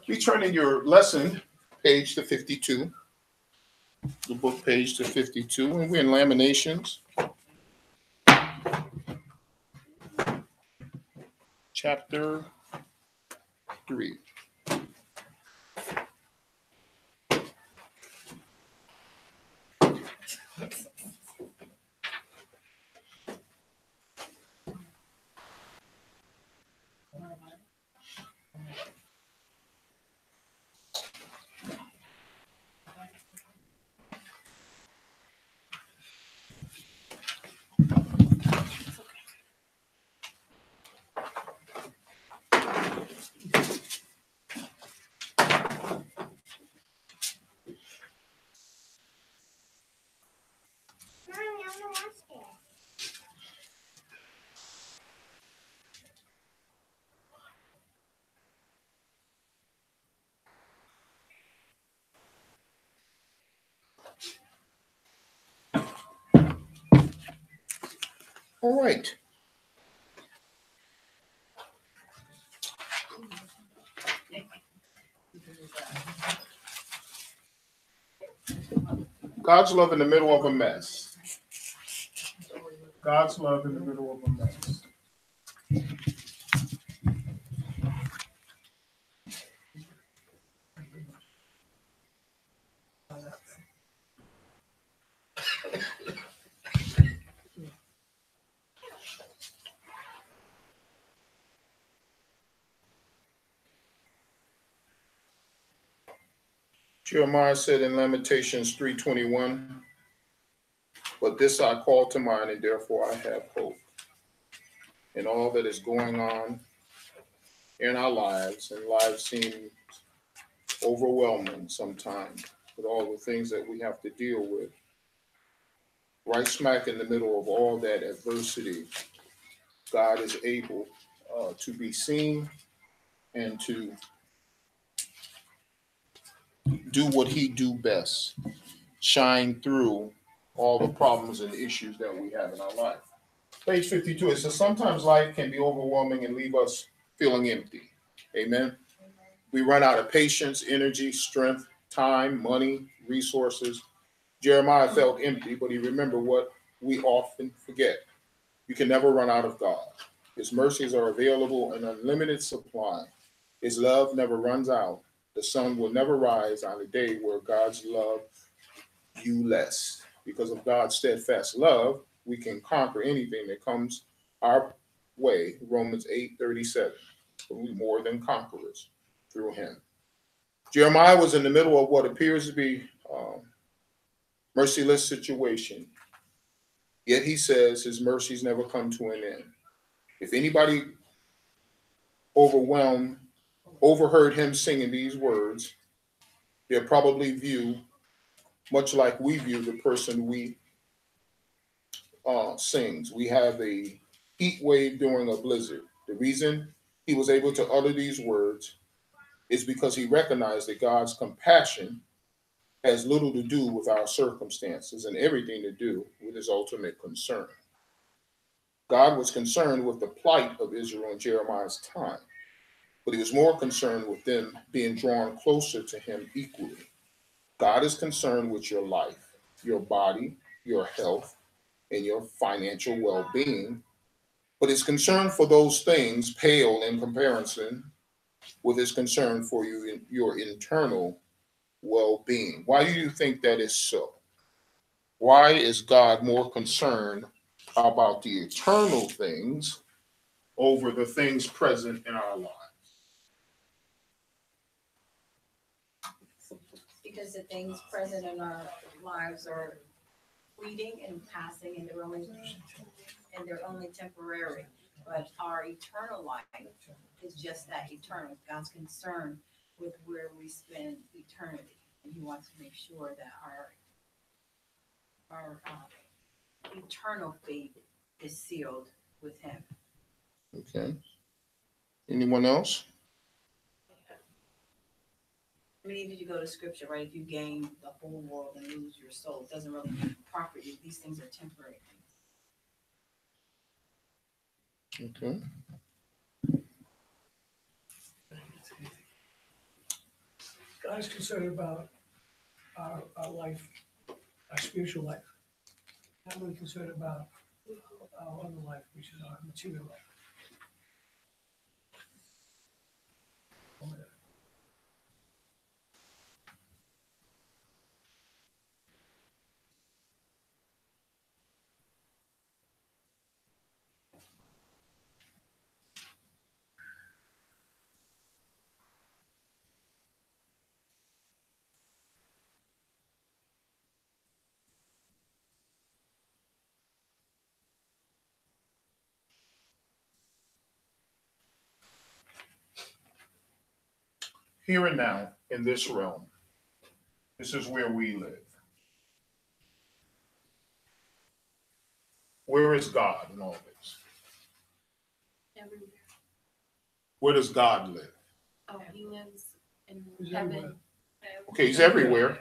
We turn in your lesson page to 52, the book page to 52, and we're in Lamentations, chapter 3. All right. God's love in the middle of a mess. God's love in the middle of a mess. Jeremiah said in Lamentations 3:21, "But this I call to mind, and therefore I have hope." In all that is going on in our lives, and lives seem overwhelming sometimes with all the things that we have to deal with. Right smack in the middle of all that adversity, God is able to be seen and to do what he do best, shine through all the problems and issues that we have in our life. Page 52, it says, sometimes life can be overwhelming and leave us feeling empty. Amen. We run out of patience, energy, strength, time, money, resources. Jeremiah felt empty, but he remembered what we often forget. You can never run out of God. His mercies are available in unlimited supply. His love never runs out. The sun will never rise on a day where God's love you less. Because of God's steadfast love, we can conquer anything that comes our way. Romans 8:37. We more than conquerors through him. Jeremiah was in the middle of what appears to be merciless situation. Yet he says his mercies never come to an end. If anybody overheard him singing these words, they'll probably view, much like we view the person we sings. We have a heat wave during a blizzard. The reason he was able to utter these words is because he recognized that God's compassion has little to do with our circumstances and everything to do with his ultimate concern. God was concerned with the plight of Israel in Jeremiah's time, but he was more concerned with them being drawn closer to him equally. God is concerned with your life, your body, your health, and your financial well-being, but his concern for those things pale in comparison with his concern for you in your internal well-being. Why do you think that is so? Why is God more concerned about the eternal things over the things present in our lives? Because the things present in our lives are fleeting and passing, and they're only temporary. But our eternal life is just that eternal. God's concerned with where we spend eternity, and he wants to make sure that our eternal fate is sealed with him. Okay. Anyone else? I mean, even if you go to scripture, right? If you gain the whole world and lose your soul, it doesn't really profit you. These things are temporary things. Okay. God's concerned about our life, our spiritual life. Not really concerned about our other life, which is our material life. Here and now, in this realm, this is where we live. Where is God in all this? Everywhere. Where does God live? Oh, he lives in He's heaven. everywhere. Okay, he's everywhere.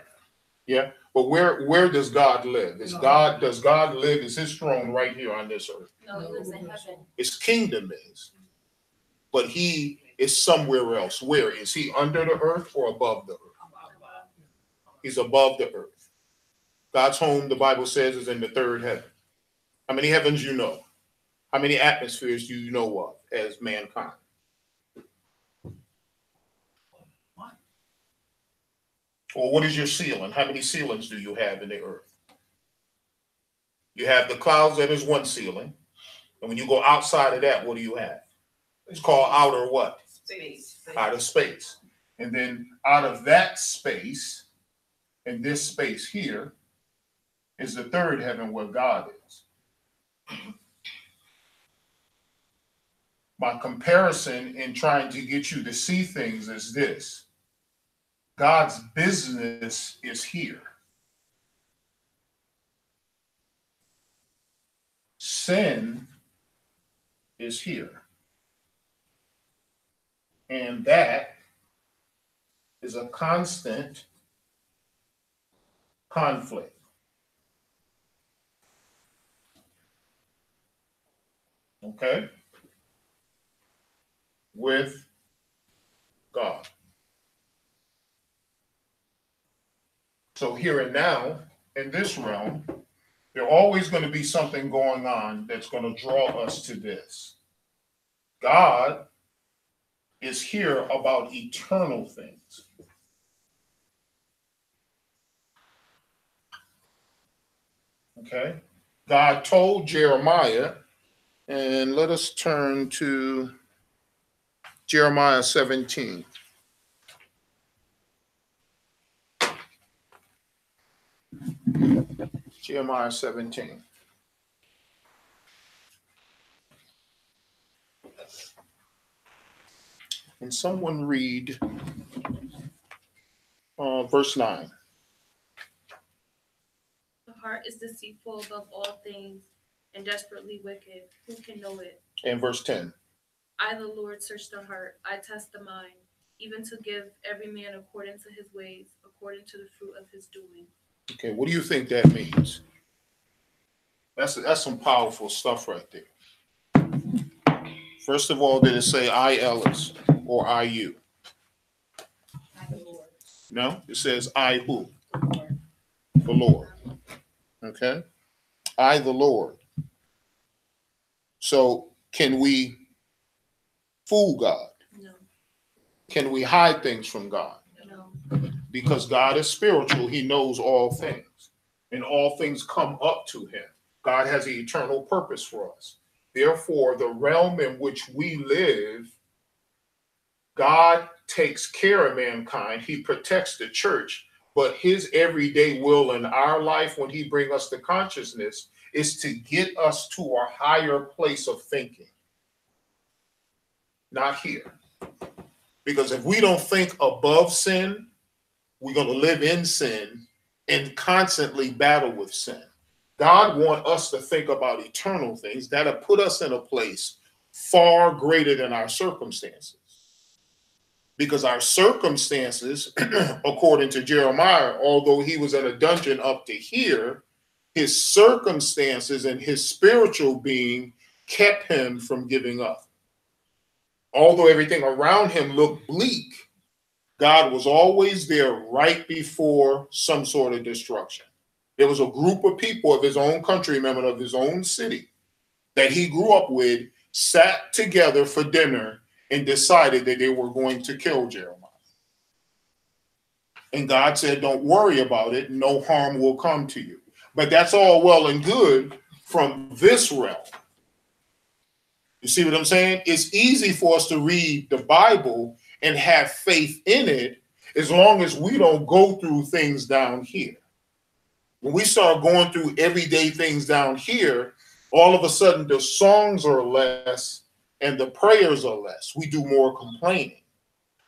Yeah. But where does God live? Does God live? Is his throne right here on this earth? No, he lives in heaven. His kingdom is. But he is somewhere else. Where? Is he under the earth or above the earth? He's above the earth. God's home, the Bible says, is in the third heaven. How many heavens you know? How many atmospheres do you know of as mankind? Or what is your ceiling? How many ceilings do you have in the earth? You have the clouds, that is one ceiling. And when you go outside of that, what do you have? It's called outer what? Space. Outer space. And then out of that space, and this space here, is the third heaven where God is. My comparison in trying to get you to see things is this. God's business is here. Sin is here. And that is a constant conflict. Okay? With God. So here and now, in this realm, there's always going to be something going on that's going to draw us to this. God is here about eternal things. Okay? God told Jeremiah, and let us turn to Jeremiah 17. Jeremiah 17. And someone read verse 9. The heart is deceitful above all things and desperately wicked. Who can know it? And verse 10. I, the Lord, search the heart. I test the mind, even to give every man according to his ways, according to the fruit of his doing. Okay, what do you think that means? That's some powerful stuff right there. First of all, did it say I, Ellis, or I, you? No, it says I, who? The Lord. Okay? I, the Lord. So can we fool God? No. Can we hide things from God? No. Because God is spiritual, he knows all things, and all things come up to him. God has an eternal purpose for us. Therefore, the realm in which we live, God takes care of mankind. He protects the church, but his everyday will in our life, when he brings us to consciousness, is to get us to a higher place of thinking. Not here. Because if we don't think above sin, we're going to live in sin and constantly battle with sin. God wants us to think about eternal things that'll put us in a place far greater than our circumstances. Because our circumstances, according to Jeremiah, although he was in a dungeon up to here, his circumstances and his spiritual being kept him from giving up. Although everything around him looked bleak, God was always there right before some sort of destruction. There was a group of people of his own countrymen, of his own city, that he grew up with, sat together for dinner and decided that they were going to kill Jeremiah. And God said, don't worry about it. No harm will come to you. But that's all well and good from this realm. You see what I'm saying? It's easy for us to read the Bible and have faith in it as long as we don't go through things down here. When we start going through everyday things down here, all of a sudden the songs are less and the prayers are less. We do more complaining.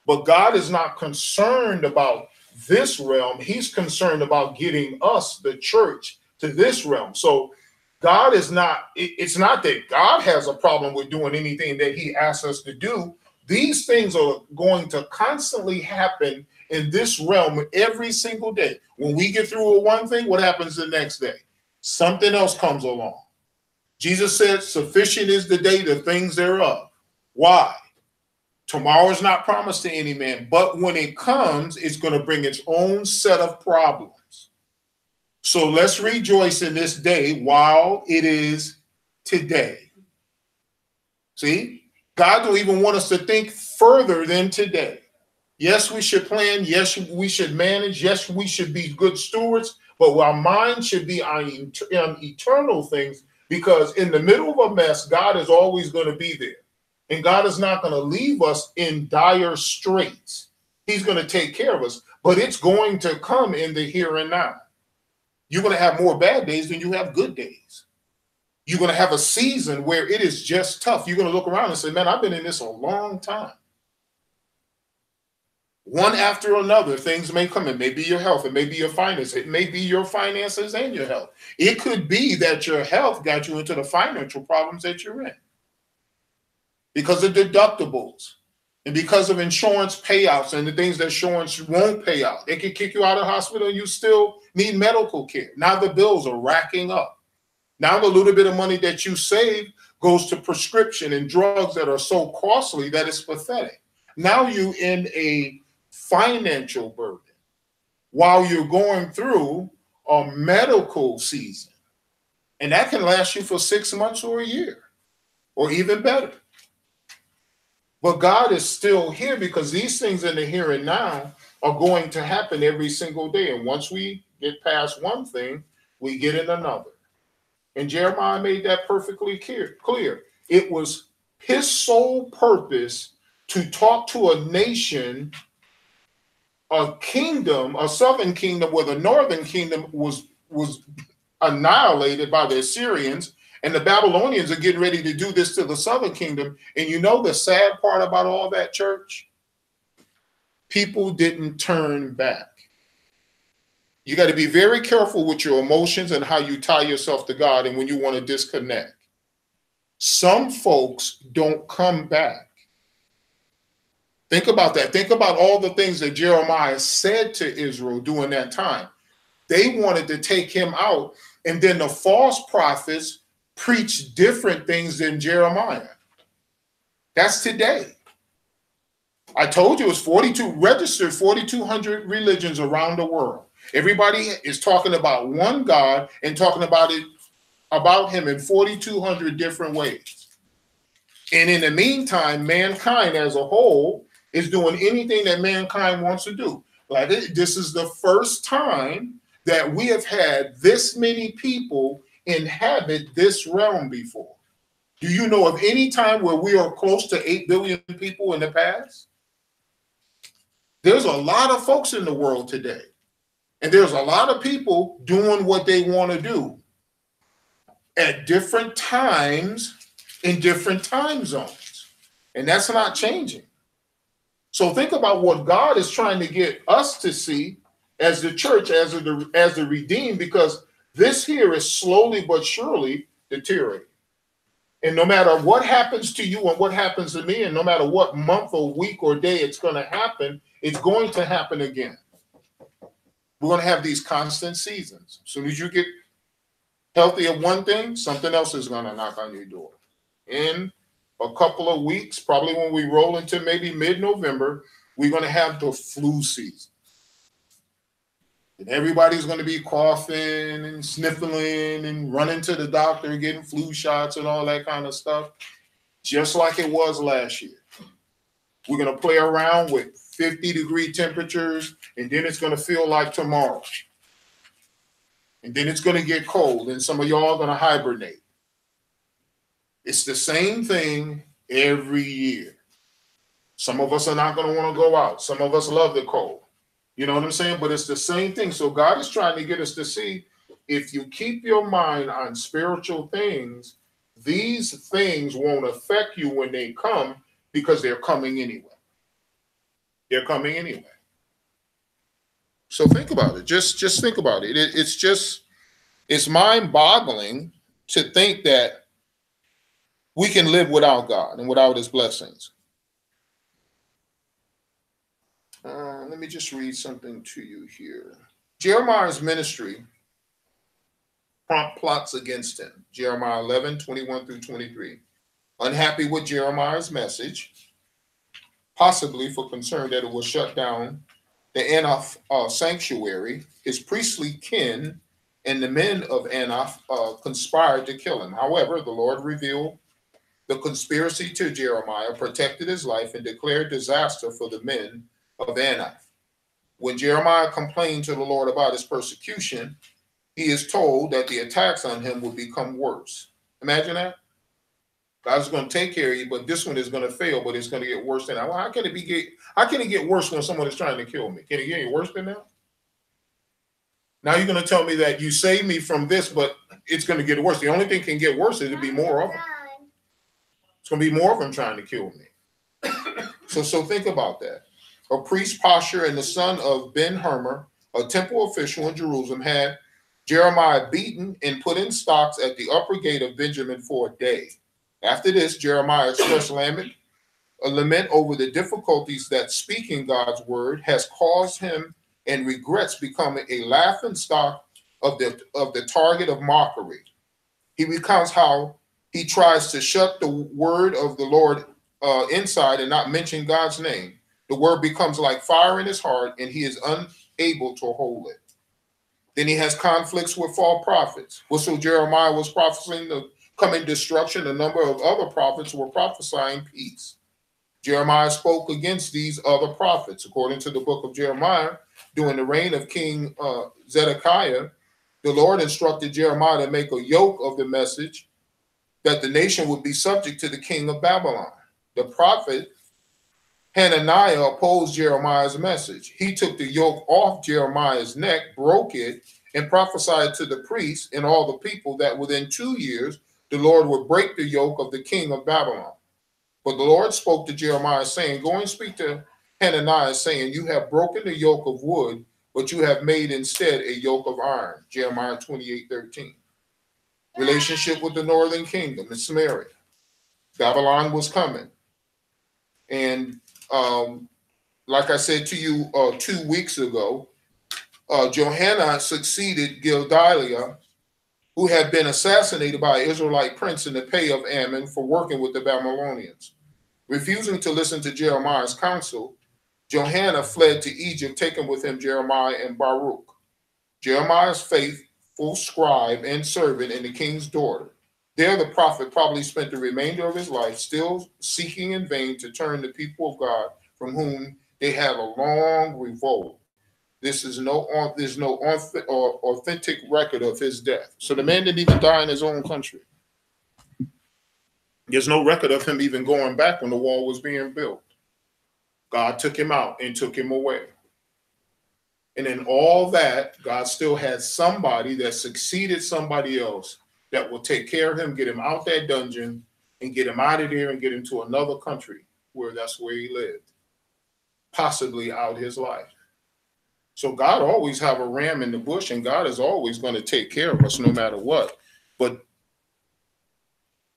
But God is not concerned about this realm. He's concerned about getting us, the church, to this realm. So God is not, it's not that God has a problem with doing anything that he asks us to do. These things are going to constantly happen in this realm every single day. When we get through one thing, what happens the next day? Something else comes along. Jesus said, sufficient is the day, the things thereof. Why? Tomorrow is not promised to any man, but when it comes, it's going to bring its own set of problems. So let's rejoice in this day while it is today. See, God don't even want us to think further than today. Yes, we should plan. Yes, we should manage. Yes, we should be good stewards, but our mind should be on eternal things, because in the middle of a mess, God is always going to be there. And God is not going to leave us in dire straits. He's going to take care of us, but it's going to come in the here and now. You're going to have more bad days than you have good days. You're going to have a season where it is just tough. You're going to look around and say, man, I've been in this a long time. One after another, things may come. It may be your health. It may be your finances. It may be your finances and your health. It could be that your health got you into the financial problems that you're in, because of deductibles and because of insurance payouts and the things that insurance won't pay out. They can kick you out of the hospital and you still need medical care. Now the bills are racking up. Now the little bit of money that you save goes to prescription and drugs that are so costly that it's pathetic. Now you're in a financial burden while you're going through a medical season. And that can last you for 6 months or a year, or even better. But God is still here, because these things in the here and now are going to happen every single day. And once we get past one thing, we get in another. And Jeremiah made that perfectly clear. It was his sole purpose to talk to a nation, a kingdom, a southern kingdom, where the northern kingdom was annihilated by the Assyrians. And the Babylonians are getting ready to do this to the southern kingdom. And you know the sad part about all that, church? People didn't turn back. You got to be very careful with your emotions and how you tie yourself to God and when you want to disconnect. Some folks don't come back. Think about that. Think about all the things that Jeremiah said to Israel during that time. They wanted to take him out, and then the false prophets preach different things than Jeremiah. That's today. I told you it's 4,200 religions around the world. Everybody is talking about one God and talking about him in 4,200 different ways. And in the meantime, mankind as a whole is doing anything that mankind wants to do. Like, this is the first time that we have had this many people inhabit this realm before. Do you know of any time where we are close to 8 billion people in the past? There's a lot of folks in the world today, and there's a lot of people doing what they want to do at different times in different time zones, and that's not changing. So think about what God is trying to get us to see as the church, as the redeemed, because this here is slowly but surely deteriorating. And no matter what happens to you and what happens to me, and no matter what month or week or day it's going to happen, it's going to happen again. We're going to have these constant seasons. As soon as you get healthy at one thing, something else is going to knock on your door. In a couple of weeks, probably when we roll into maybe mid-November, we're going to have the flu season. And everybody's going to be coughing and sniffling and running to the doctor and getting flu shots and all that kind of stuff, just like it was last year. We're going to play around with 50-degree temperatures, and then it's going to feel like tomorrow. And then it's going to get cold, and some of y'all are going to hibernate. It's the same thing every year. Some of us are not going to want to go out. Some of us love the cold. You know what I'm saying? But it's the same thing. So God is trying to get us to see, if you keep your mind on spiritual things, these things won't affect you when they come, because they're coming anyway. They're coming anyway. So think about it. Just think about it. It's mind-boggling to think that we can live without God and without his blessings. Let me just read something to you here. Jeremiah's ministry plots against him. Jeremiah 11:21-23. Unhappy with Jeremiah's message, possibly for concern that it will shut down the Anaph sanctuary, his priestly kin and the men of Anaph conspired to kill him. However, the Lord revealed the conspiracy to Jeremiah, protected his life, and declared disaster for the men of Anaph. When Jeremiah complained to the Lord about his persecution, he is told that the attacks on him will become worse. Imagine that. God's going to take care of you, but this one is going to fail, but it's going to get worse than that. Well, how can it get worse when someone is trying to kill me? Can it get any worse than that? Now you're going to tell me that you saved me from this, but it's going to get worse. The only thing can get worse is to be more of them. It's going to be more of them trying to kill me. So think about that. A priest, Pasher, and the son of Ben-Hermer, a temple official in Jerusalem, had Jeremiah beaten and put in stocks at the upper gate of Benjamin for a day. After this, Jeremiah expressed a lament over the difficulties that speaking God's word has caused him, and regrets becoming a laughing stock of the target of mockery. He recounts how he tries to shut the word of the Lord inside and not mention God's name. The word becomes like fire in his heart, and he is unable to hold it. Then he has conflicts with false prophets. So Jeremiah was prophesying the coming destruction. A number of other prophets were prophesying peace. Jeremiah spoke against these other prophets. According to the book of Jeremiah, during the reign of King Zedekiah, the Lord instructed Jeremiah to make a yoke of the message that the nation would be subject to the king of Babylon. The prophet Hananiah opposed Jeremiah's message. He took the yoke off Jeremiah's neck, broke it, and prophesied to the priests and all the people that within 2 years the Lord would break the yoke of the king of Babylon. But the Lord spoke to Jeremiah, saying, go and speak to Hananiah, saying, you have broken the yoke of wood, but you have made instead a yoke of iron. Jeremiah 28:13. Relationship with the northern kingdom in Samaria. Babylon was coming. And like I said to you 2 weeks ago, Johanna succeeded Gildaliah, who had been assassinated by an Israelite prince in the pay of Ammon for working with the Babylonians. Refusing to listen to Jeremiah's counsel, Johanna fled to Egypt, taking with him Jeremiah and Baruch, Jeremiah's faithful scribe and servant, and the king's daughter. There the prophet probably spent the remainder of his life, still seeking in vain to turn the people of God from whom they had a long revolt. There's no authentic record of his death. So the man didn't even die in his own country. There's no record of him even going back when the wall was being built. God took him out and took him away. And in all that, God still had somebody that succeeded somebody else that will take care of him, get him out that dungeon, and get him out of there and get him to another country where that's where he lived, possibly out his life. So God always have a ram in the bush, and God is always going to take care of us no matter what. But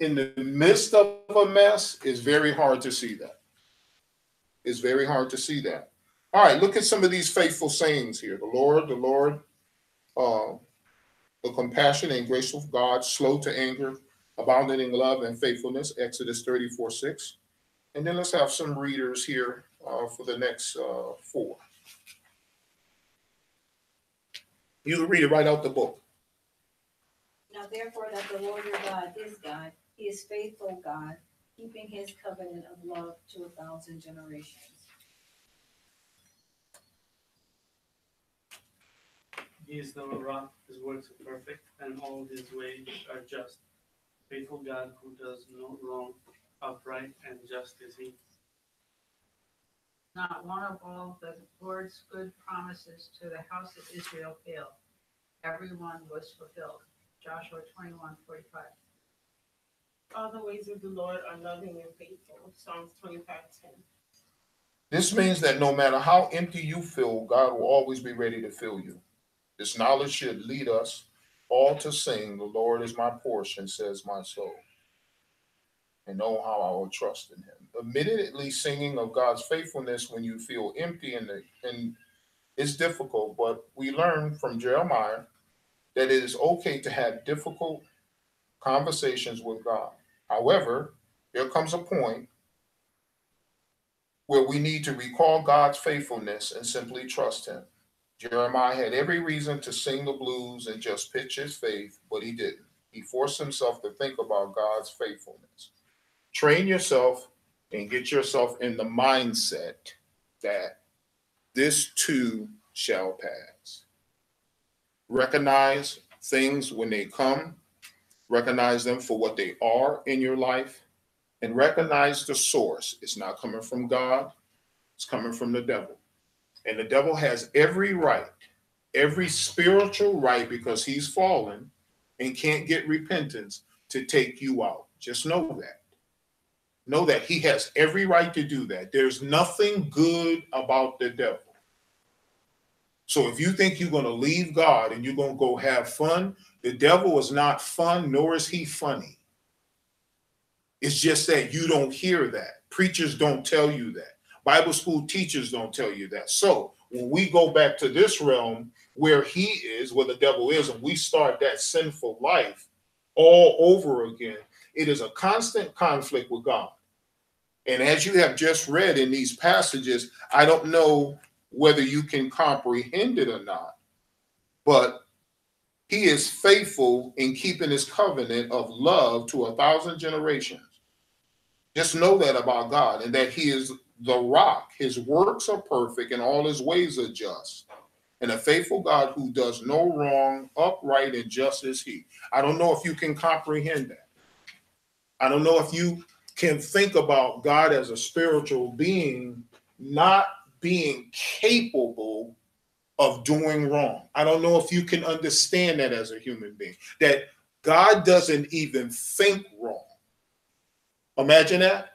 in the midst of a mess, it's very hard to see that. It's very hard to see that. All right, look at some of these faithful sayings here. The Lord, the compassionate and graceful God, slow to anger, abounding in love and faithfulness, Exodus 34:6. And then let's have some readers here for the next 4. You can read it right out the book. Now therefore that the Lord your God is God, he is faithful God, keeping his covenant of love to 1,000 generations. He is the rock, his works are perfect, and all his ways are just. Faithful God who does no wrong, upright and just is he. Not one of all the Lord's good promises to the house of Israel failed. Every one was fulfilled. Joshua 21:45. All the ways of the Lord are loving and faithful. Psalms 25:10. This means that no matter how empty you feel, God will always be ready to fill you. This knowledge should lead us all to sing, "The Lord is my portion," says my soul. And know how I will trust in him. Immediately singing of God's faithfulness when you feel empty and it's difficult, but we learn from Jeremiah that it is okay to have difficult conversations with God. However, there comes a point where we need to recall God's faithfulness and simply trust him. Jeremiah had every reason to sing the blues and just pitch his faith, but he didn't. He forced himself to think about God's faithfulness. Train yourself and get yourself in the mindset that this too shall pass. Recognize things when they come, recognize them for what they are in your life, and recognize the source. It's not coming from God, it's coming from the devil. And the devil has every right, every spiritual right, because he's fallen and can't get repentance, to take you out. Just know that. Know that he has every right to do that. There's nothing good about the devil. So if you think you're going to leave God and you're going to go have fun, the devil is not fun, nor is he funny. It's just that you don't hear that. Preachers don't tell you that. Bible school teachers don't tell you that. So when we go back to this realm where he is, where the devil is, and we start that sinful life all over again, it is a constant conflict with God. And as you have just read in these passages, I don't know whether you can comprehend it or not, but he is faithful in keeping his covenant of love to 1,000 generations. Just know that about God, and that he is the rock. His works are perfect and all his ways are just. And a faithful God who does no wrong, upright and just is he. I don't know if you can comprehend that. I don't know if you can think about God as a spiritual being not being capable of doing wrong. I don't know if you can understand that as a human being, that God doesn't even think wrong. Imagine that.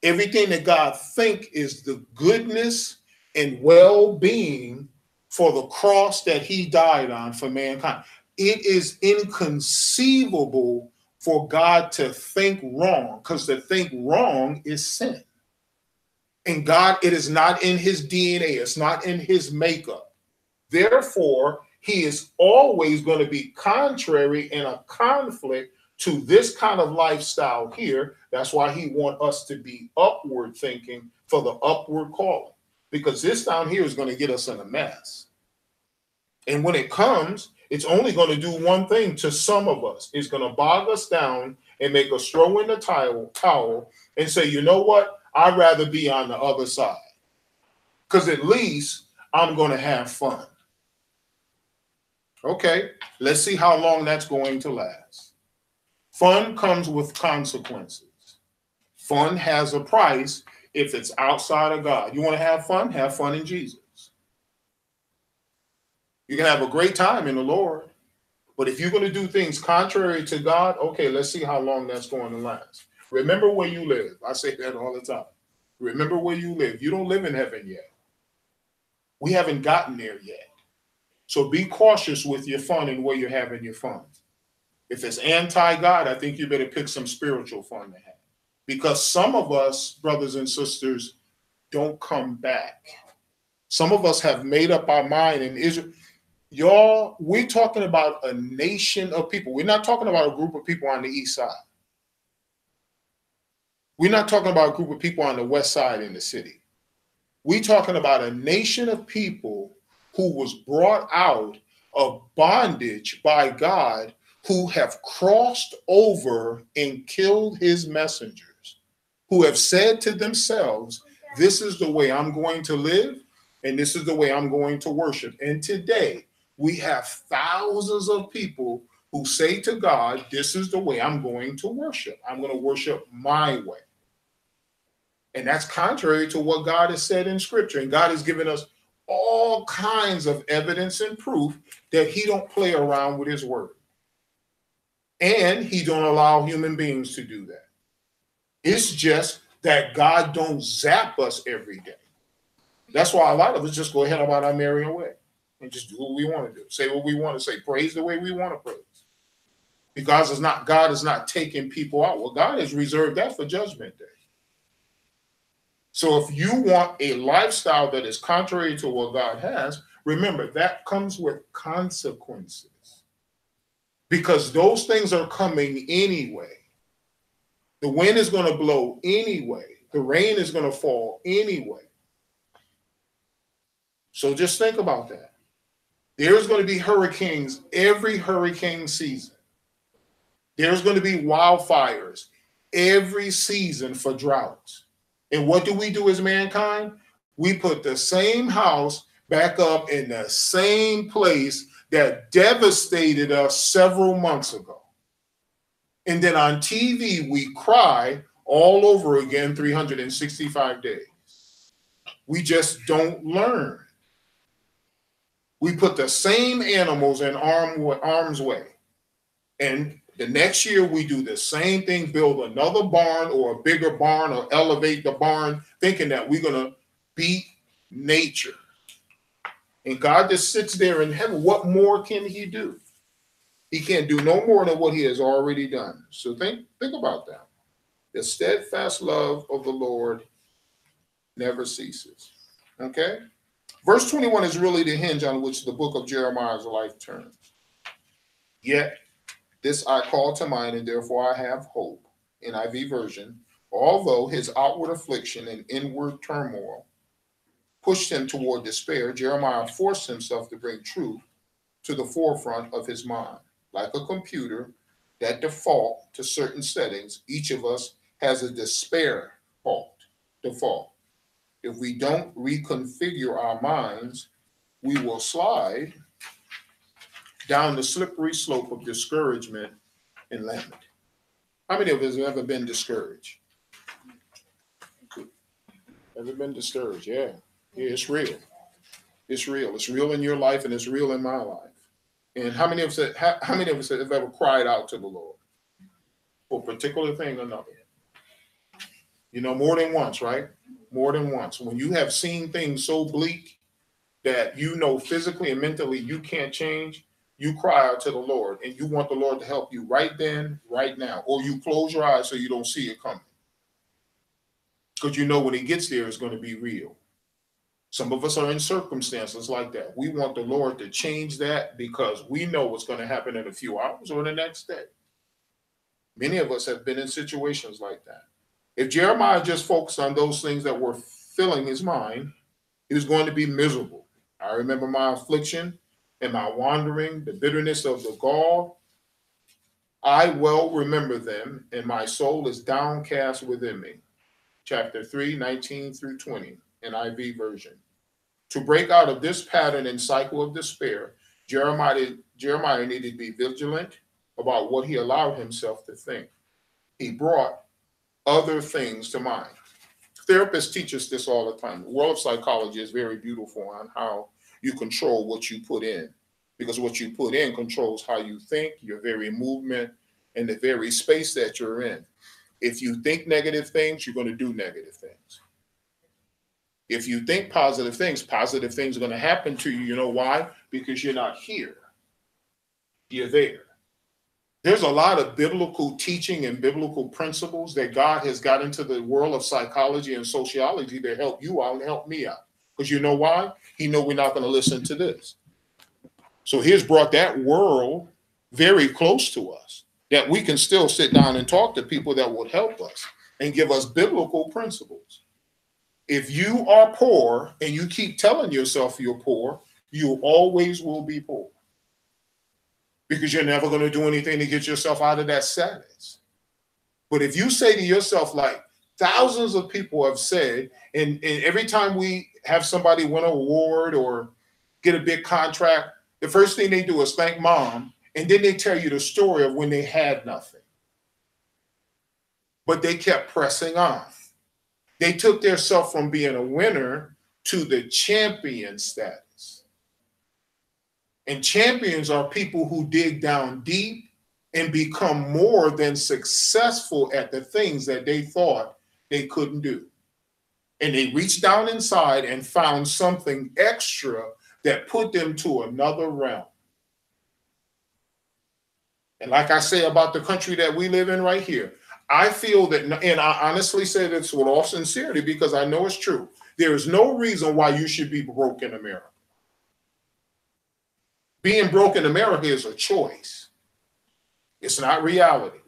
Everything that God thinks is the goodness and well-being for the cross that he died on for mankind. It is inconceivable for God to think wrong, because to think wrong is sin. And God, it is not in his DNA. It's not in his makeup. Therefore, he is always going to be contrary and a conflict to this kind of lifestyle here. That's why he wants us to be upward thinking for the upward calling, because this down here is going to get us in a mess. And when it comes, it's only going to do one thing to some of us. It's going to bog us down and make us throw in the towel and say, you know what? I'd rather be on the other side, because at least I'm going to have fun. Okay, let's see how long that's going to last. Fun comes with consequences. Fun has a price if it's outside of God. You want to have fun? Have fun in Jesus. You can have a great time in the Lord, but if you're going to do things contrary to God, okay, let's see how long that's going to last. Remember where you live. I say that all the time. Remember where you live. You don't live in heaven yet. We haven't gotten there yet. So be cautious with your fun and where you're having your fun. If it's anti-God, I think you better pick some spiritual fun to have. Because some of us, brothers and sisters, don't come back. Some of us have made up our mind in Israel. Y'all, we're talking about a nation of people. We're not talking about a group of people on the east side. We're not talking about a group of people on the west side in the city. We talking about a nation of people who was brought out of bondage by God, who have crossed over and killed his messengers, who have said to themselves, this is the way I'm going to live, and this is the way I'm going to worship. And today, we have thousands of people who say to God, this is the way I'm going to worship. I'm going to worship my way. And that's contrary to what God has said in Scripture. And God has given us all kinds of evidence and proof that he don't play around with his word. And he don't allow human beings to do that. It's just that God don't zap us every day. That's why a lot of us just go ahead about our merry way and just do what we want to do. Say what we want to say. Praise the way we want to praise. Because God is not taking people out. Well, God has reserved that for Judgment Day. So if you want a lifestyle that is contrary to what God has, remember that comes with consequences. Because those things are coming anyway. The wind is going to blow anyway. The rain is going to fall anyway. So just think about that. There's going to be hurricanes every hurricane season. There's going to be wildfires every season for droughts. And what do we do as mankind? We put the same house back up in the same place that devastated us several months ago. And then on TV, we cry all over again 365 days. We just don't learn. We put the same animals in harm's way. And the next year we do the same thing, build another barn or a bigger barn or elevate the barn, thinking that we're going to beat nature. And God just sits there in heaven. What more can he do? He can't do no more than what he has already done. So think about that. The steadfast love of the Lord never ceases. Okay? Verse 21 is really the hinge on which the book of Jeremiah's life turns. Yet, this I call to mind, and therefore I have hope. NIV version. Although his outward affliction and inward turmoil pushed him toward despair, Jeremiah forced himself to bring truth to the forefront of his mind. Like a computer that default to certain settings, each of us has a despair default. If we don't reconfigure our minds, we will slide down the slippery slope of discouragement and lament. How many of us have ever been discouraged? Ever been discouraged? Yeah, it's real. It's real. It's real in your life, and it's real in my life. And how many of us have ever cried out to the Lord for a particular thing or another? You know, more than once, right? More than once. When you have seen things so bleak that you know physically and mentally you can't change, you cry out to the Lord and you want the Lord to help you right then, right now. Or you close your eyes so you don't see it coming. Because you know when he gets there, it's going to be real. Some of us are in circumstances like that. We want the Lord to change that because we know what's going to happen in a few hours or the next day. Many of us have been in situations like that. If Jeremiah just focused on those things that were filling his mind, he was going to be miserable. I remember my affliction and my wandering, the bitterness of the gall. I well remember them, and my soul is downcast within me. Chapter 3, 19 through 20, NIV version. To break out of this pattern and cycle of despair, Jeremiah needed to be vigilant about what he allowed himself to think. He brought other things to mind. Therapists teach us this all the time. The world of psychology is very beautiful on how you control what you put in, because what you put in controls how you think, your very movement, and the very space that you're in. If you think negative things, you're going to do negative things. If you think positive things are going to happen to you. You know why? Because you're not here. You're there. There's a lot of biblical teaching and biblical principles that God has got into the world of psychology and sociology to help you out and help me out. Because you know why? He knows we're not going to listen to this. So he's brought that world very close to us, that we can still sit down and talk to people that would help us and give us biblical principles. If you are poor and you keep telling yourself you're poor, you always will be poor. Because you're never going to do anything to get yourself out of that status. But if you say to yourself, like thousands of people have said, and every time we have somebody win an award or get a big contract, the first thing they do is thank mom, and then they tell you the story of when they had nothing. But they kept pressing on. They took themselves from being a winner to the champion status. And champions are people who dig down deep and become more than successful at the things that they thought they couldn't do. And they reached down inside and found something extra that put them to another realm. And like I say about the country that we live in right here, I feel that, and I honestly say this with all sincerity because I know it's true, there is no reason why you should be broke in America. Being broke in America is a choice. It's not reality.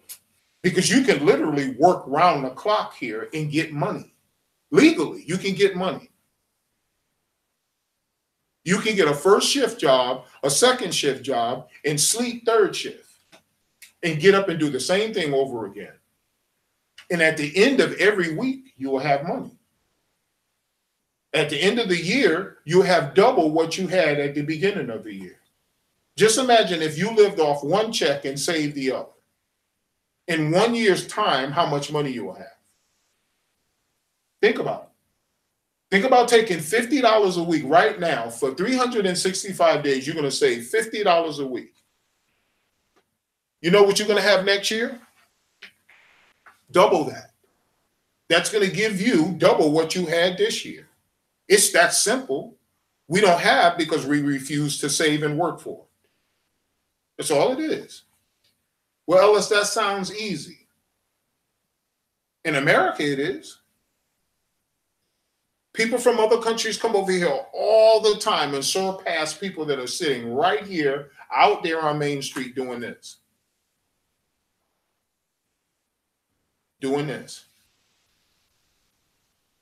Because you can literally work round the clock here and get money. Legally, you can get money. You can get a first shift job, a second shift job, and sleep third shift. And get up and do the same thing over again. And at the end of every week, you will have money. At the end of the year, you have double what you had at the beginning of the year. Just imagine if you lived off one check and saved the other. In 1 year's time, how much money you will have. Think about it. Think about taking $50 a week right now. For 365 days, you're going to save $50 a week. You know what you're going to have next year? Double that. That's going to give you double what you had this year. It's that simple. We don't have because we refuse to save and work for it. That's all it is. Well, Ellis, that sounds easy. In America, it is. People from other countries come over here all the time and surpass people that are sitting right here out there on Main Street doing this. Doing this.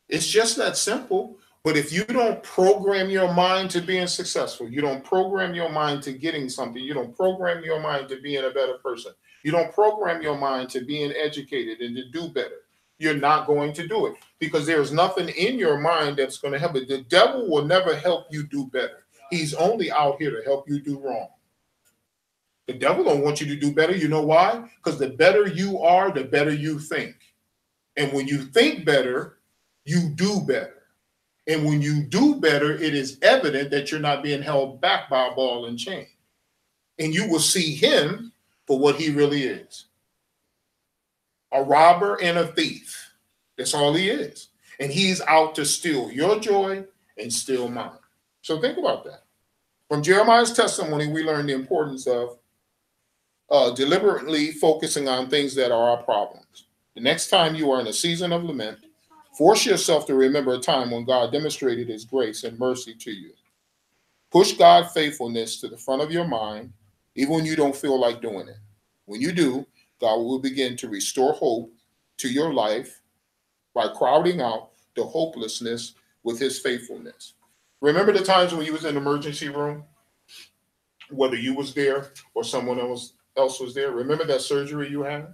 It's just that simple. But if you don't program your mind to being successful, you don't program your mind to getting something, you don't program your mind to being a better person, you don't program your mind to being educated and to do better, you're not going to do it because there's nothing in your mind that's going to help it. The devil will never help you do better. He's only out here to help you do wrong. The devil don't want you to do better. You know why? Because the better you are, the better you think. And when you think better, you do better. And when you do better, it is evident that you're not being held back by a ball and chain. And you will see him for what he really is. A robber and a thief. That's all he is. And he's out to steal your joy and steal mine. So think about that. From Jeremiah's testimony, we learn the importance of deliberately focusing on things that are our problems. The next time you are in a season of lament, force yourself to remember a time when God demonstrated his grace and mercy to you. Push God's faithfulness to the front of your mind, even when you don't feel like doing it. When you do, God will begin to restore hope to your life by crowding out the hopelessness with his faithfulness. Remember the times when you was in the emergency room, whether you was there or someone else was there? Remember that surgery you had?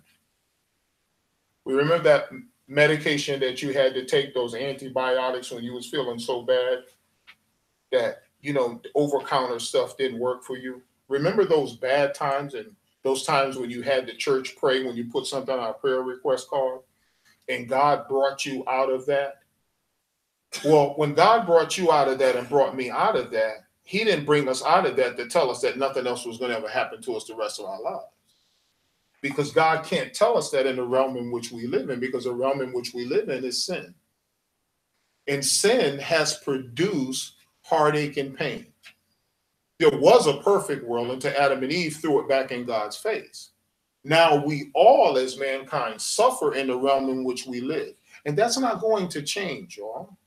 We remember that medication that you had to take, those antibiotics when you was feeling so bad that, over-counter stuff didn't work for you. Remember those bad times and those times when you had the church pray, when you put something on a prayer request card and God brought you out of that? Well, when God brought you out of that and brought me out of that, he didn't bring us out of that to tell us that nothing else was going to ever happen to us the rest of our lives. Because God can't tell us that in the realm in which we live in, because the realm in which we live in is sin. And sin has produced heartache and pain. There was a perfect world until Adam and Eve threw it back in God's face. Now we all as mankind suffer in the realm in which we live. And that's not going to change, y'all.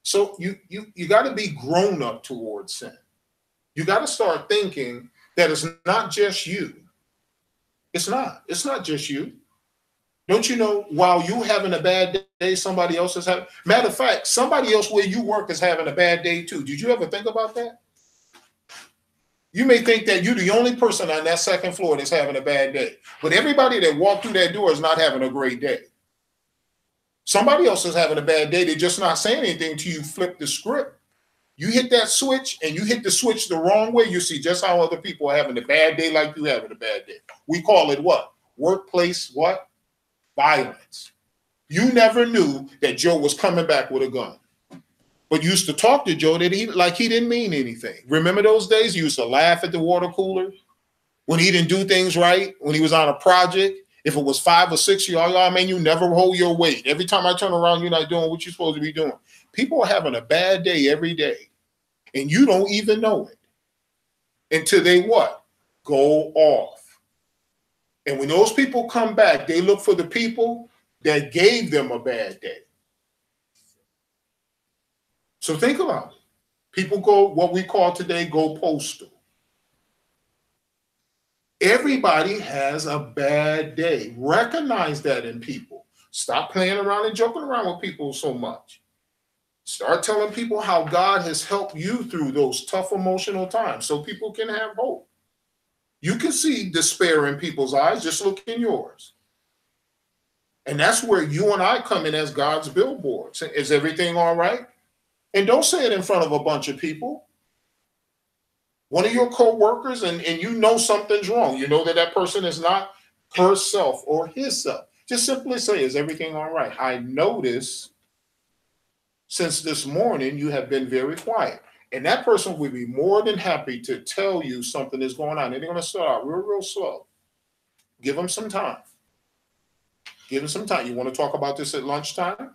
So you got to be grown up towards sin. You got to start thinking that it's not just you. It's not just you. Don't you know while you having a bad day, somebody else is having, matter of fact, somebody else where you work is having a bad day too. Did you ever think about that? You may think that you're the only person on that second floor that's having a bad day, but everybody that walked through that door is not having a great day. Somebody else is having a bad day. They're just not saying anything till you flip the script. You hit that switch and you hit the switch the wrong way, you see just how other people are having a bad day like you having a bad day. We call it what? Workplace what? Violence. You never knew that Joe was coming back with a gun. But you used to talk to Joe that he didn't mean anything. Remember those days? You used to laugh at the water cooler when he didn't do things right, when he was on a project. If it was 5 or 6 y'all, man, you never hold your weight. Every time I turn around, you're not doing what you're supposed to be doing. People are having a bad day every day, and you don't even know it until they what? Go off. And when those people come back, they look for the people that gave them a bad day. So think about it. People go, what we call today, go postal. Everybody has a bad day. Recognize that in people. Stop playing around and joking around with people so much. Start telling people how God has helped you through those tough emotional times so people can have hope. You can see despair in people's eyes, just look in yours. And that's where you and I come in as God's billboards. Is everything all right? And don't say it in front of a bunch of people. One of your co-workers and you know something's wrong. You know that that person is not herself or himself. Just simply say, is everything all right? I notice since this morning you have been very quiet. And that person will be more than happy to tell you something is going on. And they're going to start out real slow. Give them some time. Give them some time. You want to talk about this at lunchtime?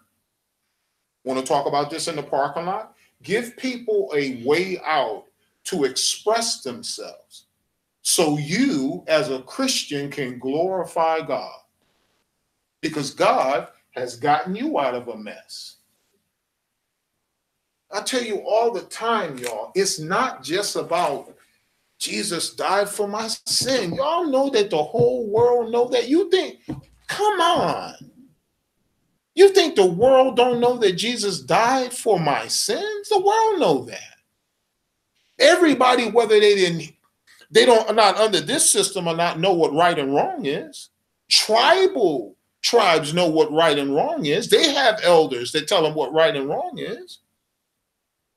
Want to talk about this in the parking lot? Give people a way out to express themselves so you as a Christian can glorify God, because God has gotten you out of a mess. I tell you all the time, y'all, it's not just about Jesus died for my sin. Y'all know that the whole world know that. You think, come on. You think the world don't know that Jesus died for my sins? The world know that. Everybody, whether they don't not under this system or not know what right and wrong is. Tribal tribes know what right and wrong is. They have elders that tell them what right and wrong is.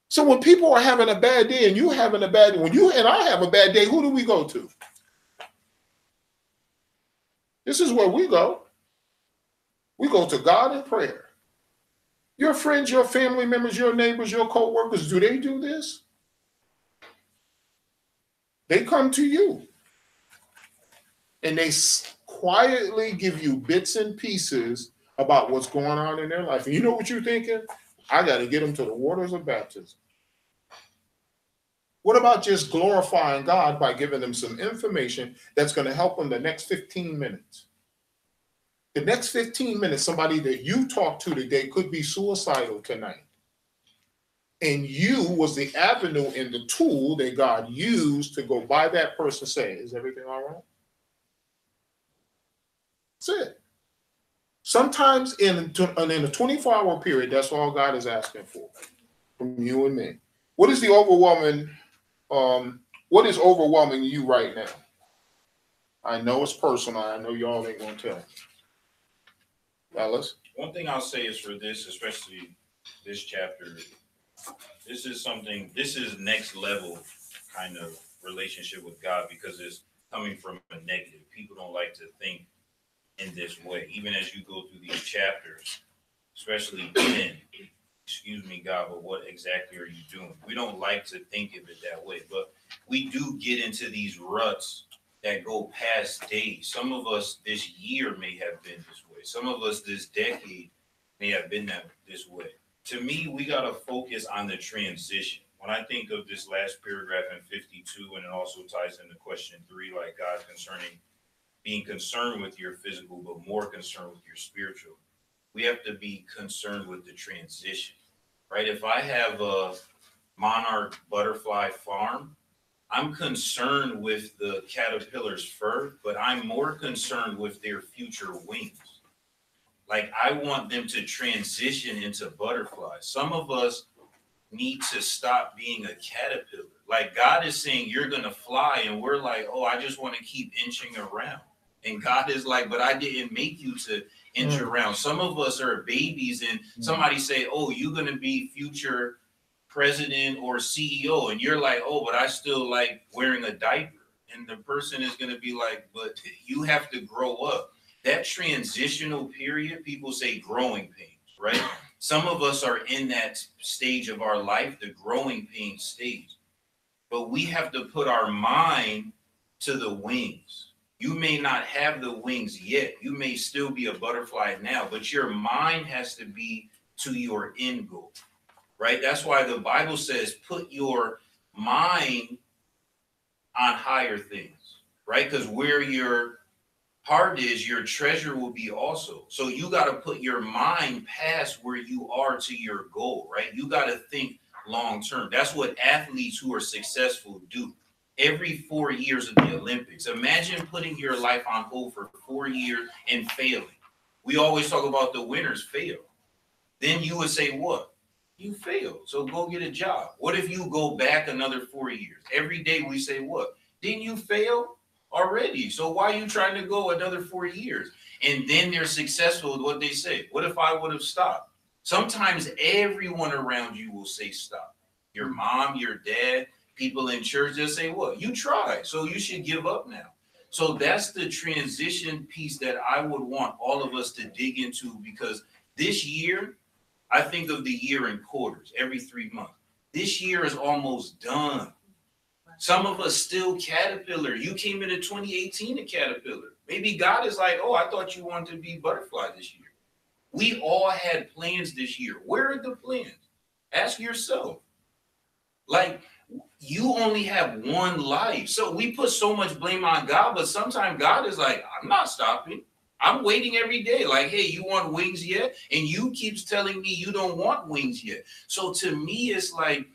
So when people are having a bad day and you having a bad day, when you and I have a bad day, who do we go to? This is where we go. We go to God in prayer. Your friends, your family members, your neighbors, your co-workers, do they do this? They come to you and they quietly give you bits and pieces about what's going on in their life. And you know what you're thinking? I got to get them to the waters of baptism. What about just glorifying God by giving them some information that's going to help them the next 15 minutes? The next 15 minutes, somebody that you talk to today could be suicidal tonight. And you was the avenue and the tool that God used to go by that person, say, is everything all right? That's it. Sometimes in a 24-hour period, that's all God is asking for from you and me. What is the overwhelming, what is overwhelming you right now? I know it's personal. I know y'all ain't going to tell me. Ellis? One thing I'll say is for this, especially this chapter, this is next level kind of relationship with God, because it's coming from a negative. People don't like to think in this way. Even as you go through these chapters, especially 10, excuse me, God, but what exactly are you doing? We don't like to think of it that way, but we do get into these ruts that go past days. Some of us this year may have been this way. Some of us this decade may have been this way. To me, we got to focus on the transition. When I think of this last paragraph in 52, and it also ties into question 3, like God concerning being concerned with your physical, but more concerned with your spiritual, we have to be concerned with the transition, right? If I have a monarch butterfly farm, I'm concerned with the caterpillar's fur, but I'm more concerned with their future wings. Like, I want them to transition into butterflies. Some of us need to stop being a caterpillar. Like, God is saying you're going to fly, and we're like, oh, I just want to keep inching around. And God is like, but I didn't make you to inch around. Some of us are babies, and somebody say, oh, you're going to be future president or CEO. And you're like, oh, but I still like wearing a diaper. And the person is going to be like, but you have to grow up. That transitional period, people say growing pains, right? Some of us are in that stage of our life, the growing pain stage. But we have to put our mind to the wings. You may not have the wings yet. You may still be a butterfly now, but your mind has to be to your end goal, right? That's why the Bible says, put your mind on higher things, right? Because where your heart is, your treasure will be also. So you got to put your mind past where you are to your goal, right? You got to think long term. That's what athletes who are successful do. Every 4 years of the Olympics, imagine putting your life on hold for 4 years and failing. We always talk about the winners fail. Then you would say, what? You failed. So go get a job. What if you go back another 4 years? Every day we say, what? Didn't you fail already? So why are you trying to go another 4 years? And then they're successful with what they say. What if I would have stopped? Sometimes everyone around you will say stop. Your mom, your dad, people in church, they'll say, what? You tried, so you should give up now. So that's the transition piece that I would want all of us to dig into, because this year, I think of the year in quarters, every 3 months. This year is almost done. Some of us still caterpillar. You came into 2018 a caterpillar. Maybe God is like, oh, I thought you wanted to be butterfly this year. We all had plans this year. Where are the plans? Ask yourself. Like, you only have one life. So we put so much blame on God, but sometimes God is like, I'm not stopping. I'm waiting every day. Like, hey, you want wings yet? And you keeps telling me you don't want wings yet. So to me, it's like,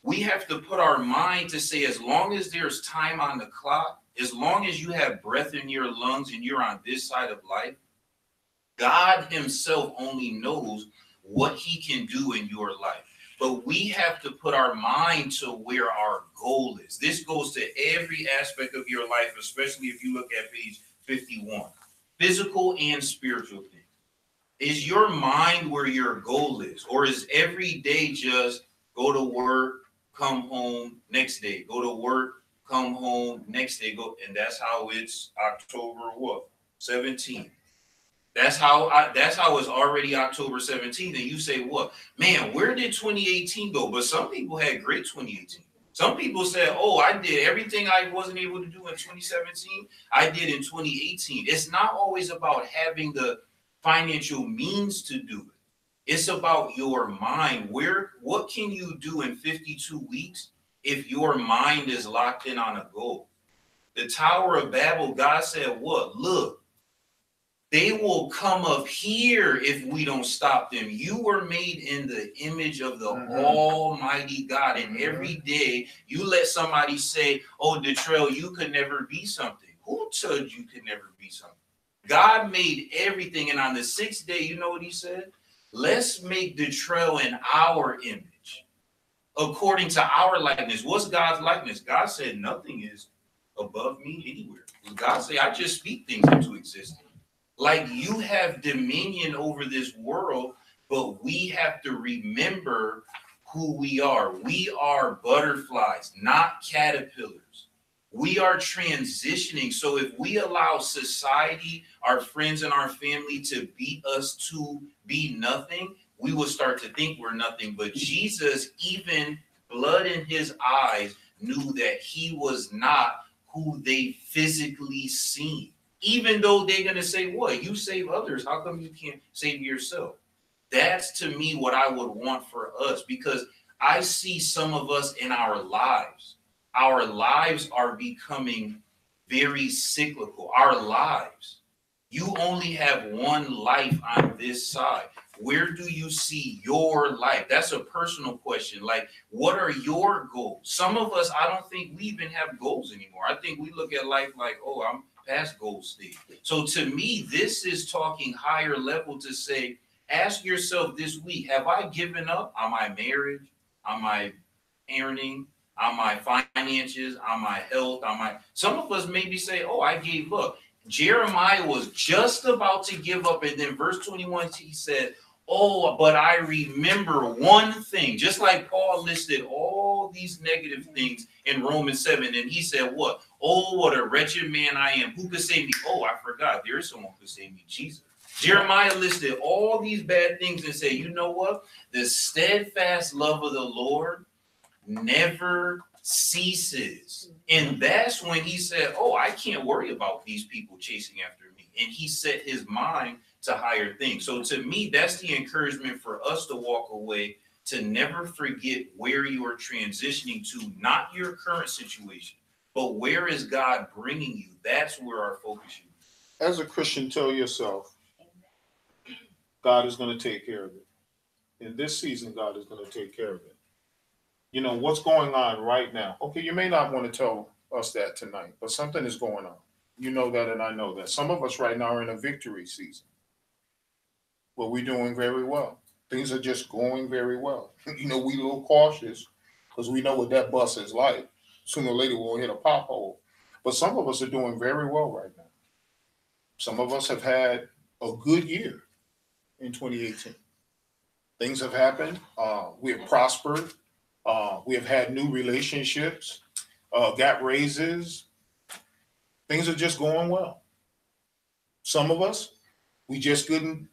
we have to put our mind to say, as long as there's time on the clock, as long as you have breath in your lungs and you're on this side of life, God himself only knows what he can do in your life. But we have to put our mind to where our goal is. This goes to every aspect of your life, especially if you look at page 51. Physical and spiritual things. Is your mind where your goal is? Or is every day just go to work, come home, next day, go to work, come home, next day, go, and that's how it's October what? 17th. That's how it's already October 17th. And you say, what? Man, where did 2018 go? But some people had great 2018. Some people said, oh, I did everything I wasn't able to do in 2017, I did in 2018. It's not always about having the financial means to do it. It's about your mind. What can you do in 52 weeks if your mind is locked in on a goal? The Tower of Babel, God said, what? Look, they will come up here if we don't stop them. You were made in the image of the Almighty God. And every day you let somebody say, oh, Detrell, you could never be something. Who told you could never be something? God made everything. And on the sixth day, you know what he said? Let's make Detrell in our image, according to our likeness. What's God's likeness? God said nothing is above me anywhere. God said, I just speak things into existence. Like, you have dominion over this world, but we have to remember who we are. We are butterflies, not caterpillars. We are transitioning. So if we allow society, our friends and our family to beat us to be nothing, we will start to think we're nothing. But Jesus, even blood in his eyes, knew that he was not who they physically seen. Even though they're going to say, what? You save others. How come you can't save yourself? That's, to me, what I would want for us, because I see some of us in our lives. Our lives are becoming very cyclical. Our lives. You only have one life on this side. Where do you see your life? That's a personal question. Like, what are your goals? Some of us, I don't think we even have goals anymore. I think we look at life like, oh, I'm past goal state. So to me, this is talking higher level to say, ask yourself this week, have I given up on my marriage, on my parenting, on my finances, on my health, on my, some of us maybe say, oh, I gave up. Jeremiah was just about to give up. And then verse 21, he said, oh, but I remember one thing, just like Paul listed all these negative things in Romans 7. And he said, what? Oh, what a wretched man I am. Who could save me? Oh, I forgot. There is someone who could save me, Jesus. Jeremiah listed all these bad things and said, you know what? The steadfast love of the Lord never ceases. And that's when he said, oh, I can't worry about these people chasing after me. And he set his mind to higher things. So to me, that's the encouragement for us to walk away, to never forget where you are transitioning to, not your current situation, but where is God bringing you? That's where our focus should be. As a Christian, tell yourself, God is going to take care of it. In this season, God is going to take care of it. You know, what's going on right now? Okay, you may not want to tell us that tonight, but something is going on. You know that, and I know that. Some of us right now are in a victory season where we're doing very well. Things are just going very well. You know, we a little cautious because we know what that bus is like. Sooner or later, we'll hit a pothole. But some of us are doing very well right now. Some of us have had a good year in 2018. Things have happened. We have prospered. We have had new relationships, got raises. Things are just going well. Some of us, we couldn't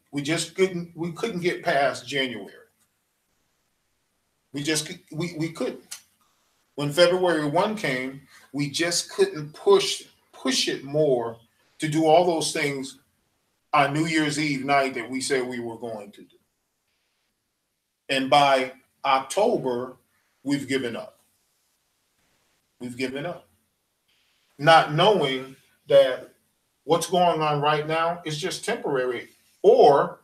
get past January. We couldn't. When February 1 came, we just couldn't push it more to do all those things on New Year's Eve night that we said we were going to do. And by October, we've given up. We've given up. Not knowing that what's going on right now is just temporary, or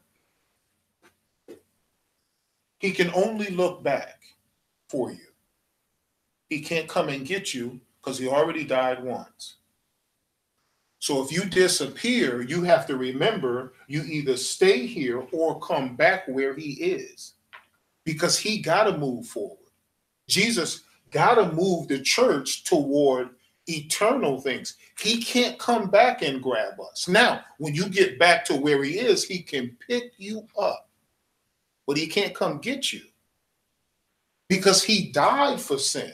he can only look back for you. He can't come and get you because he already died once. So if you disappear, you have to remember you either stay here or come back where he is, because he got to move forward. Jesus got to move the church toward eternal things. He can't come back and grab us. Now, when you get back to where he is, he can pick you up, but he can't come get you because he died for sin.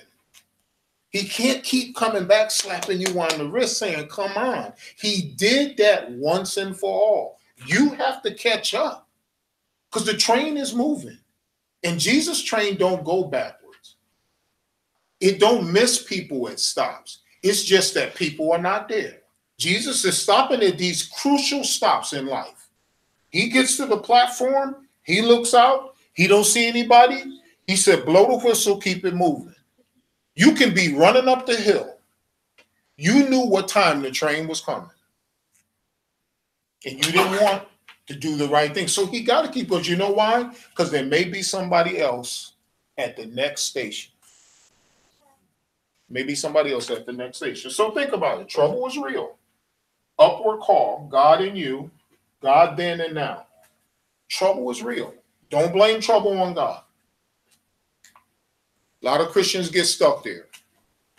He can't keep coming back, slapping you on the wrist saying, come on. He did that once and for all. You have to catch up because the train is moving, and Jesus' train don't go backwards. It don't miss people at stops. It's just that people are not there. Jesus is stopping at these crucial stops in life. He gets to the platform. He looks out. He don't see anybody. He said, blow the whistle, keep it moving. You can be running up the hill. You knew what time the train was coming. And you didn't want to do the right thing. So he got to keep going. You know why? Because there may be somebody else at the next station. Maybe somebody else at the next station. So think about it. Trouble is real. Upward call, God in you, God then and now. Trouble is real. Don't blame trouble on God. A lot of Christians get stuck there.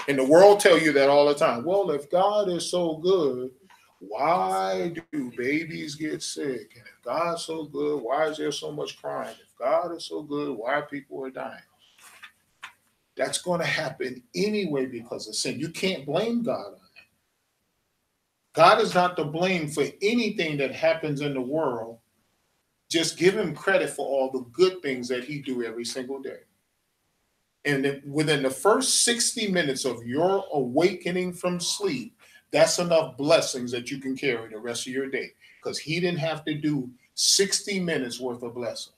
And the world tell you that all the time. Well, if God is so good, why do babies get sick? And if God's so good, why is there so much crying? If God is so good, why people are dying? That's going to happen anyway because of sin. You can't blame God on that. God is not to blame for anything that happens in the world. Just give him credit for all the good things that he do every single day. And within the first 60 minutes of your awakening from sleep, that's enough blessings that you can carry the rest of your day, because he didn't have to do 60 minutes worth of blessing.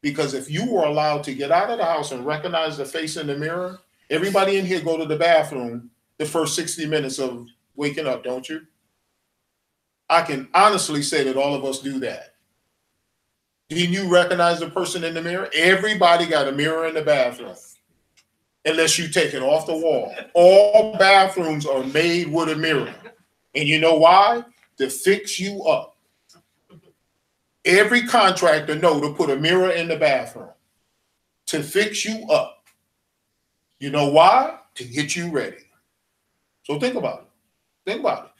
Because if you were allowed to get out of the house and recognize the face in the mirror, everybody in here go to the bathroom the first 60 minutes of waking up, don't you? I can honestly say that all of us do that. Didn't you recognize the person in the mirror? Everybody got a mirror in the bathroom. unless you take it off the wall. All bathrooms are made with a mirror. And you know why? To fix you up. Every contractor knows to put a mirror in the bathroom to fix you up. You know why? To get you ready. So think about it. Think about it.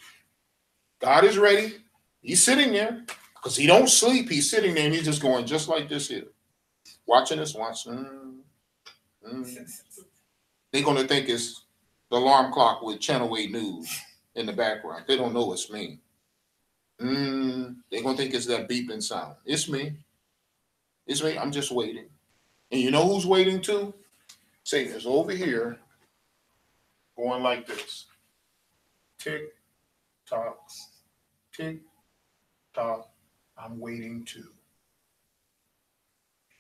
God is ready. He's sitting there because he don't sleep. He's sitting there and he's just going just like this here. Watching us, watching. They're going to think it's the alarm clock with Channel 8 News in the background. They don't know it's me. They're going to think it's that beeping sound. It's me. It's me. I'm just waiting. And you know who's waiting too? Satan is over here going like this. Tick, tock, tick, tock. I'm waiting too.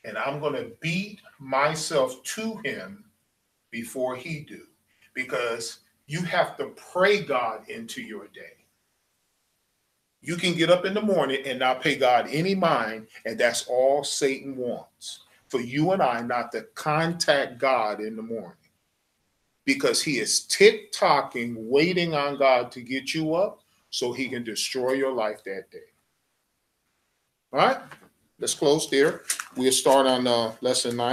And I'm going to beat myself to him before he do. Because you have to pray God into your day. You can get up in the morning and not pay God any mind, and that's all Satan wants. For you and I not to contact God in the morning. Because he is tick-tocking, waiting on God to get you up so he can destroy your life that day. All right? Let's close there. We'll start on lesson 9.